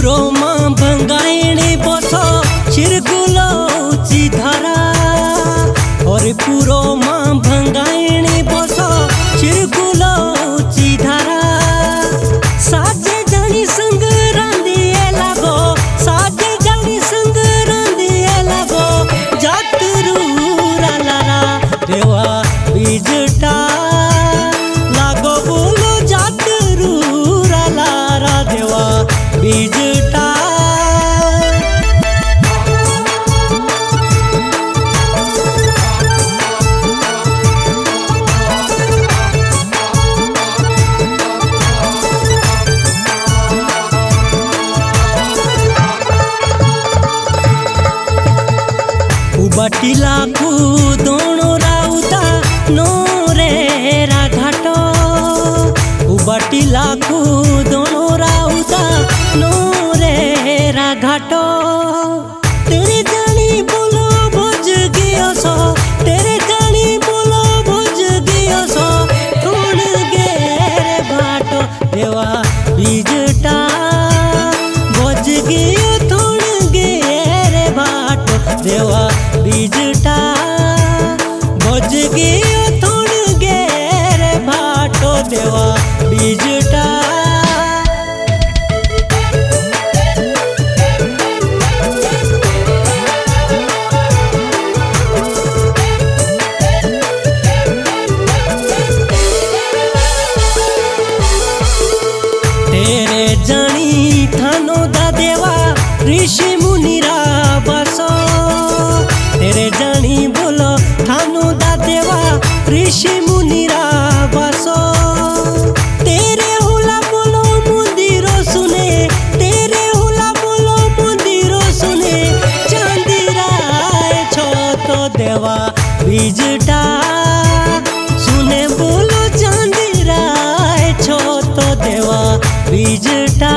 पुरो मां भंगाइणी बसो चिरगुलो उची धरा और पुरो मां भंगाइणी बसो चिरगुलो उची धरा साजे जानी संग रांधिए लागो साजे जानी संग रांधिए लागो जातरू रालारा देवा बीजटा लागो बोलो जातरू रालारा देवा बीजटा उबाटिला को दोनों राउता नोरे रा घाटो उबाटिला को दोनों राउता नोरे रा घाटो तेरे जानी बोलो भोज गयो सो तेरे जानी बोलो भोज गयो सो थोड़ गे रे भाटो देवा बीजटा भोज गयो थोड़ गे रे भाटो देवा बीजटा भोज गयो थोड़ गे रे भाटो देवा बीजटा तेरे जानी थानो दा देवा ऋषि मुनिरा बसो तेरे जानी बोलो थानो दा देवा ऋषि मुनिरा बसो तेरे होला बोलो मंदिरो सुने तेरे होला बोलो मंदिरो सुने चांदीरा छो तो देवा बीजटा सुने बोलो चांदीरा छो तो देवा बीजटा।